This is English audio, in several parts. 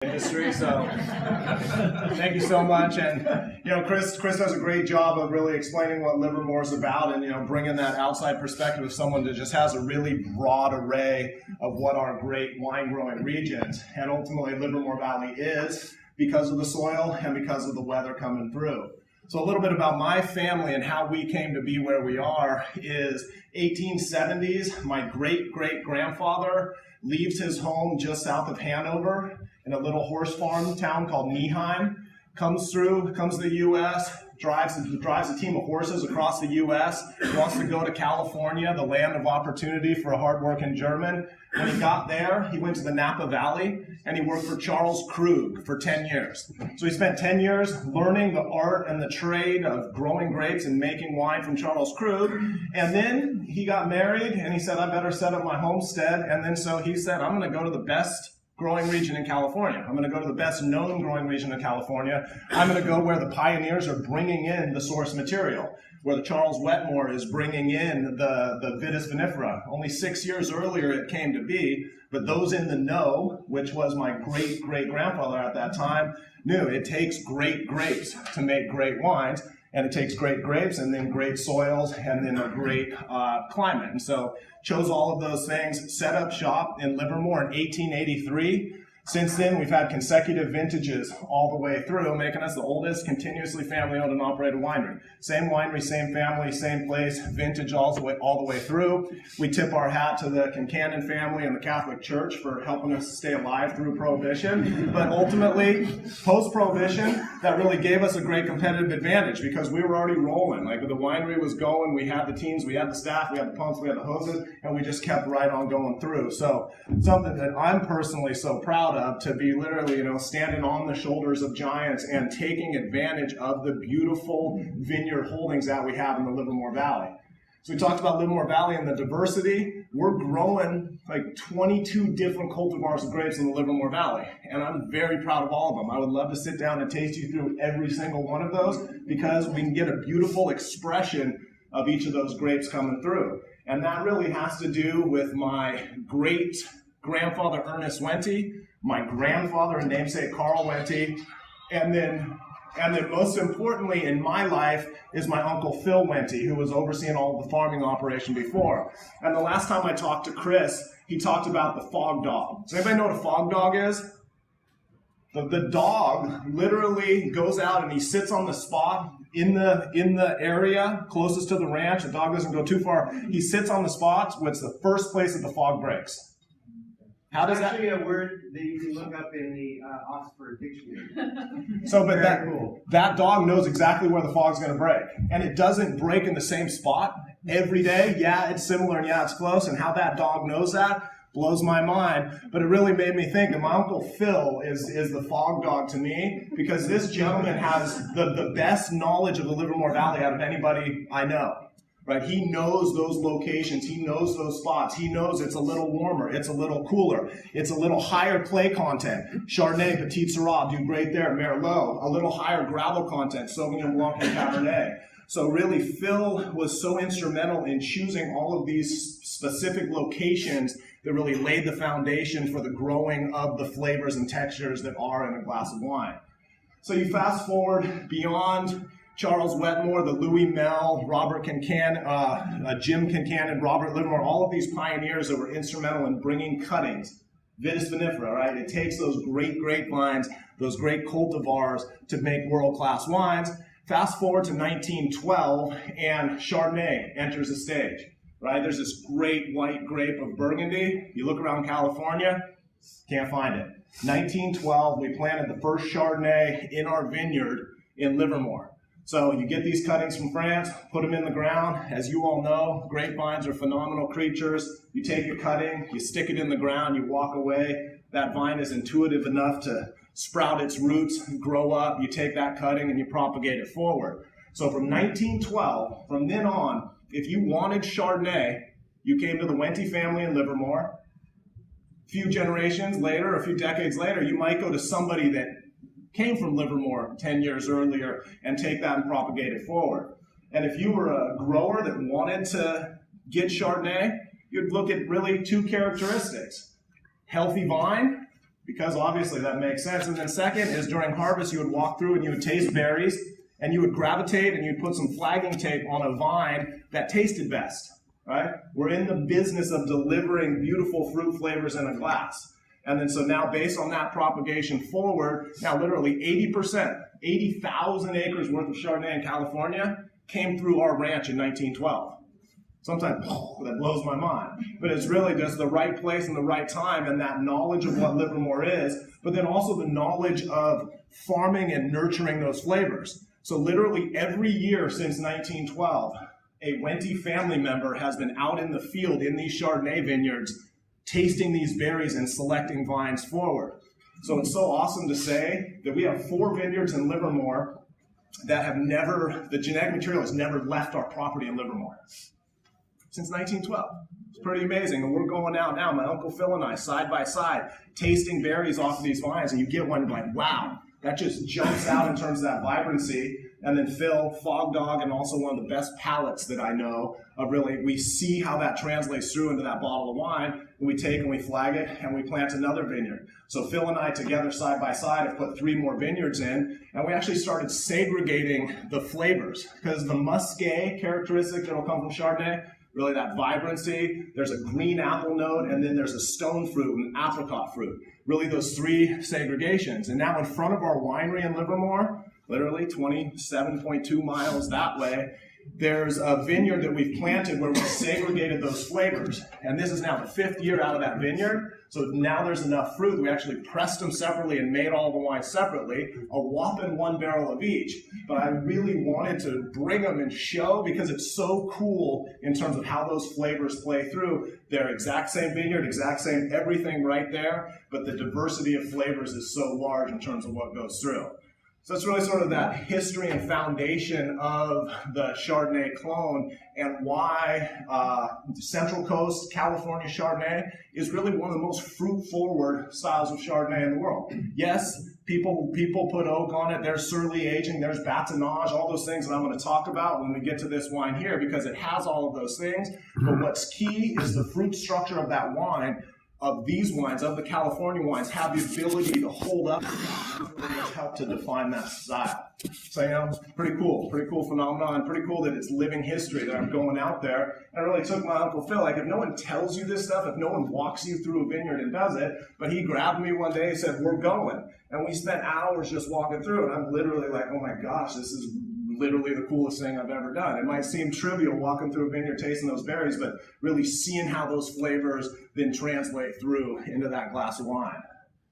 industry, so thank you so much. And Chris does a great job of really explaining what Livermore is about, and bringing that outside perspective of someone that just has a really broad array of what are great wine growing regions. And ultimately Livermore Valley is because of the soil and because of the weather coming through. So a little bit about my family and how we came to be where we are is 1870s. My great-great-grandfather leaves his home just south of Hanover in a little horse farm town called Neheim, comes to the U.S., drives a team of horses across the U.S., wants to go to California, the land of opportunity for a hardworking German. When he got there, he went to the Napa Valley, and he worked for Charles Krug for 10 years. So he spent 10 years learning the art and the trade of growing grapes and making wine from Charles Krug. And then he got married, and he said, I better set up my homestead. And then so he said, I'm going to go to the best growing region in California. I'm going to go to the best known growing region in California. I'm going to go where the pioneers are bringing in the source material, where the Charles Wetmore is bringing in the Vitis vinifera. Only 6 years earlier it came to be, but those in the know, which was my great-great-grandfather at that time, knew it takes great grapes to make great wines, and it takes great grapes and then great soils and then a great climate. And so chose all of those things, set up shop in Livermore in 1883. Since then, we've had consecutive vintages all the way through, making us the oldest continuously family-owned and operated winery. Same winery, same family, same place, vintage all the way through. We tip our hat to the Concannon family and the Catholic Church for helping us stay alive through Prohibition. But ultimately, post-Prohibition, that really gave us a great competitive advantage because we were already rolling. Like the winery was going, we had the teams, we had the staff, we had the pumps, we had the hoses, and we just kept right on going through. So something that I'm personally so proud of, to be literally, standing on the shoulders of giants and taking advantage of the beautiful vineyard holdings that we have in the Livermore Valley. So we talked about Livermore Valley and the diversity. We're growing like 22 different cultivars of grapes in the Livermore Valley, and I'm very proud of all of them. I would love to sit down and taste you through every single one of those because we can get a beautiful expression of each of those grapes coming through. And that really has to do with my great-grandfather Ernest Wente, my grandfather and namesake Karl Wente, and then most importantly in my life is my uncle Phil Wente, who was overseeing all of the farming operation before. And the last time I talked to Chris, he talked about the fog dog. Does anybody know what a fog dog is? The dog literally goes out and he sits on the spot in the area closest to the ranch. The dog doesn't go too far. He sits on the spot, it's the first place that the fog breaks. How does that? Actually, a word that you can look up in the Oxford Dictionary. So, but that dog knows exactly where the fog's going to break, and it doesn't break in the same spot every day. Yeah, it's similar, and yeah, it's close. And how that dog knows that blows my mind. But it really made me think that my uncle Phil is the fog dog to me because this gentleman has the best knowledge of the Livermore Valley out of anybody I know. Right? He knows those locations, he knows those spots, he knows it's a little warmer, it's a little cooler, it's a little higher clay content. Chardonnay, Petit Syrah do great there, Merlot, a little higher gravel content, Sauvignon Blanc and Cabernet. So really Phil was so instrumental in choosing all of these specific locations that really laid the foundation for the growing of the flavors and textures that are in a glass of wine. So you fast forward beyond Charles Wetmore, the Louis Mel, Robert Concannon, Jim Concannon, Robert Livermore, all of these pioneers that were instrumental in bringing cuttings, Vitis vinifera, right? It takes those great grapevines, those great cultivars to make world-class wines. Fast forward to 1912, and Chardonnay enters the stage, right? There's this great white grape of Burgundy. You look around California, can't find it. 1912, we planted the first Chardonnay in our vineyard in Livermore. So you get these cuttings from France, put them in the ground. As you all know, grapevines are phenomenal creatures. You take a cutting, you stick it in the ground, you walk away. That vine is intuitive enough to sprout its roots, grow up. You take that cutting and you propagate it forward. So from 1912, from then on, if you wanted Chardonnay, you came to the Wente family in Livermore. A few generations later, a few decades later, you might go to somebody that came from Livermore 10 years earlier and take that and propagate it forward. And if you were a grower that wanted to get Chardonnay, you'd look at really two characteristics. Healthy vine, because obviously that makes sense. And then second is during harvest, you would walk through and you would taste berries, and you would gravitate and you'd put some flagging tape on a vine that tasted best, right? We're in the business of delivering beautiful fruit flavors in a glass. And then so now based on that propagation forward, now literally 80%, 80,000 acres worth of Chardonnay in California came through our ranch in 1912. Sometimes that blows my mind, but it's really just the right place and the right time, and that knowledge of what Livermore is, but then also the knowledge of farming and nurturing those flavors. So literally every year since 1912, a Wente family member has been out in the field in these Chardonnay vineyards, tasting these berries and selecting vines forward. So it's so awesome to say that we have 4 vineyards in Livermore that have never, the genetic material has never left our property in Livermore since 1912. It's pretty amazing. And we're going out now, my Uncle Phil and I, side by side, tasting berries off of these vines, and you get one like, wow, that just jumps out in terms of that vibrancy. And then Phil, Fog Dog, and also one of the best palates that I know of, really, we see how that translates through into that bottle of wine, and we take and we flag it, and we plant another vineyard. So Phil and I together, side by side, have put 3 more vineyards in, and we actually started segregating the flavors, because the muscat characteristic that will come from Chardonnay, really that vibrancy, there's a green apple note, and then there's a stone fruit and an apricot fruit. Really those 3 segregations. And now in front of our winery in Livermore, literally 27.2 miles that way, there's a vineyard that we've planted where we've segregated those flavors. And this is now the 5th year out of that vineyard. So now there's enough fruit. We actually pressed them separately and made all the wine separately, a whopping 1 barrel of each. But I really wanted to bring them and show, because it's so cool in terms of how those flavors play through. They're exact same vineyard, exact same everything right there, but the diversity of flavors is so large in terms of what goes through. So it's really sort of that history and foundation of the Chardonnay clone, and why Central Coast California Chardonnay is really one of the most fruit-forward styles of Chardonnay in the world. Yes, people put oak on it, there's surly aging, there's batonnage, all those things that I'm going to talk about when we get to this wine here, because it has all of those things. But what's key is the fruit structure of that wine, of these wines, of the California wines, have the ability to hold up, which help to define that style. So, you know, pretty cool phenomenon, pretty cool that it's living history that I'm going out there. And it really took my Uncle Phil, like, if no one tells you this stuff, if no one walks you through a vineyard and does it, but he grabbed me one day and said, we're going. And we spent hours just walking through, and I'm literally like, oh my gosh, this is literally the coolest thing I've ever done. It might seem trivial walking through a vineyard tasting those berries, but really seeing how those flavors then translate through into that glass of wine.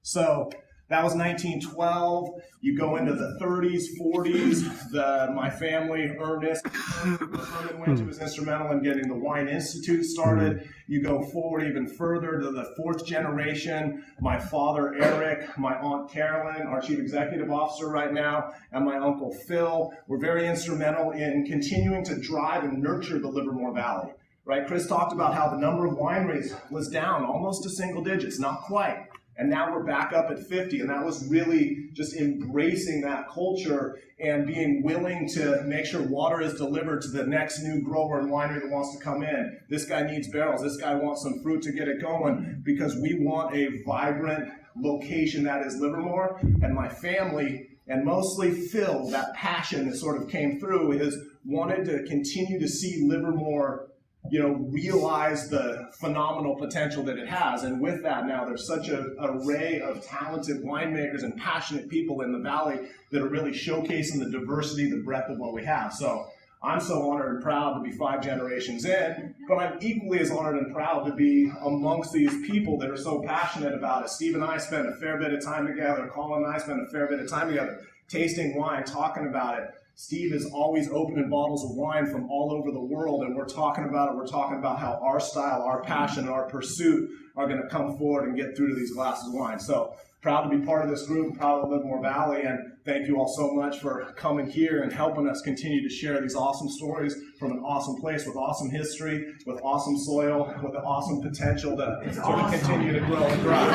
So that was 1912. You go into the 30s, 40s. My family, Ernest, Herman Wente was instrumental in getting the Wine Institute started. You go forward even further to the 4th generation. My father, Eric, my aunt Carolyn, our chief executive officer right now, and my uncle Phil were very instrumental in continuing to drive and nurture the Livermore Valley. Right? Chris talked about how the number of wineries was down almost to single digits, not quite. And now we're back up at 50, and that was really just embracing that culture and being willing to make sure water is delivered to the next new grower and winery that wants to come in. This guy needs barrels. This guy wants some fruit to get it going, because we want a vibrant location that is Livermore. And my family, and mostly Phil, that passion that sort of came through, is wanted to continue to see Livermore, you know, realize the phenomenal potential that it has. And with that, now there's such an array of talented winemakers and passionate people in the valley that are really showcasing the diversity, the breadth of what we have. So I'm so honored and proud to be 5 generations in, but I'm equally as honored and proud to be amongst these people that are so passionate about it. Steve and I spent a fair bit of time together. Colllin and I spent a fair bit of time together tasting wine, talking about it. Steve is always opening bottles of wine from all over the world, and we're talking about it. We're talking about how our style, our passion, and our pursuit are going to come forward and get through to these glasses of wine. So proud to be part of this group, proud of Livermore Valley, and thank you all so much for coming here and helping us continue to share these awesome stories from an awesome place with awesome history, with awesome soil, with an awesome potential to sort of continue to grow and thrive.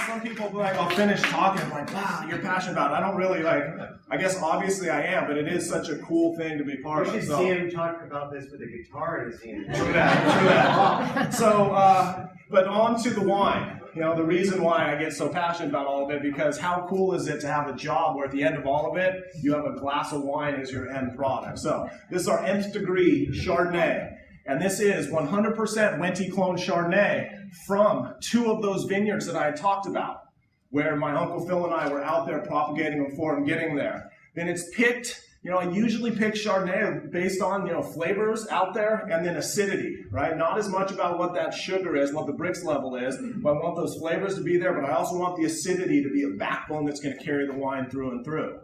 Some people like, I'll finish talking, like, wow, you're passionate about it. I don't really like, I guess obviously I am, but it is such a cool thing to be part of. You should see him talk about this with a guitar in his hand. True that. So, but on to the wine. You know, the reason why I get so passionate about all of it, because how cool is it to have a job where at the end of all of it, you have a glass of wine as your end product. So this is our nth degree Chardonnay. And this is 100% Wente clone Chardonnay from 2 of those vineyards that I had talked about, where my Uncle Phil and I were out there propagating them for and getting there. Then it's picked, you know, I usually pick Chardonnay based on, you know, flavors out there and then acidity, right? Not as much about what that sugar is, what the Brix level is, but I want those flavors to be there, but I also want the acidity to be a backbone that's going to carry the wine through and through.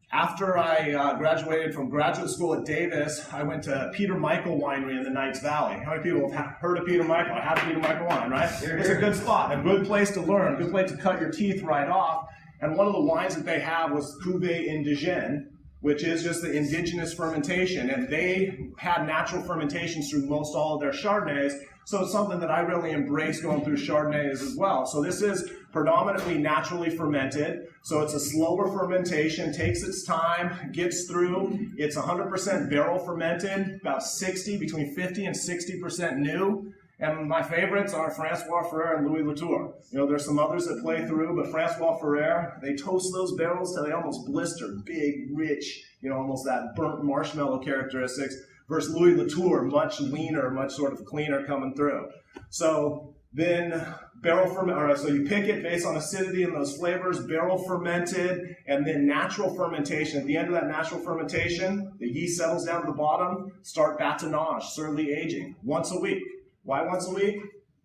After I graduated from graduate school at Davis, I went to Peter Michael Winery in the Knights Valley. How many people have heard of Peter Michael? I had Peter Michael wine, right? It's a good spot, a good place to learn, a good place to cut your teeth right off. And one of the wines that they have was Cuvée Indigène, which is just the indigenous fermentation. And they had natural fermentations through most all of their Chardonnays. So it's something that I really embrace going through Chardonnays as well. So this is predominantly naturally fermented. So it's a slower fermentation, takes its time, gets through. It's 100% barrel fermented, about 60, between 50 and 60% new. And my favorites are Francois Ferrer and Louis Latour. You know, there's some others that play through, but Francois Ferrer, they toast those barrels till they almost blister, big, rich, you know, almost that burnt marshmallow characteristics, versus Louis Latour, much leaner, much sort of cleaner coming through. So then barrel ferment, so you pick it based on acidity and those flavors, barrel fermented, and then natural fermentation. At the end of that natural fermentation, the yeast settles down to the bottom, start batonnage, surly aging, once a week. Why once a week?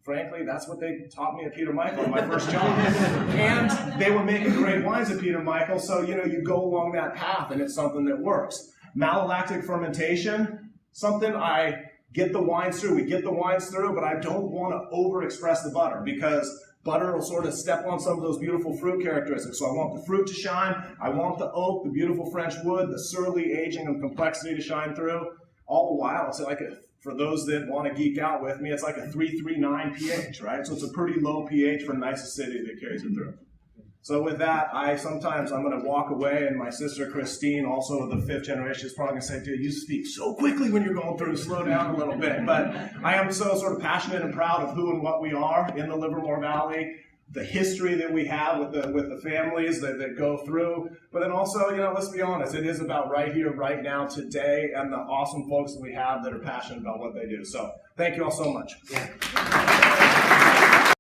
Frankly, that's what they taught me at Peter Michael in my first job. And they were making great wines at Peter Michael, so you know, you go along that path and it's something that works. Malolactic fermentation, something I get the wines through. We get the wines through, but I don't want to overexpress the butter because butter will sort of step on some of those beautiful fruit characteristics. So I want the fruit to shine, I want the oak, the beautiful French wood, the surly aging and complexity to shine through. All the while, it's like for those that want to geek out with me, it's like a 339 pH, right? So it's a pretty low pH for nice acidity that carries it through. So with that, I'm going to walk away, and my sister Christine, also the 5th generation, is probably going to say, dude, you speak so quickly when you're going through, slow down a little bit. But I am so sort of passionate and proud of who and what we are in the Livermore Valley, the history that we have with the families that go through. But then also, you know, let's be honest, it is about right here, right now, today, and the awesome folks that we have that are passionate about what they do. So thank you all so much. Yeah.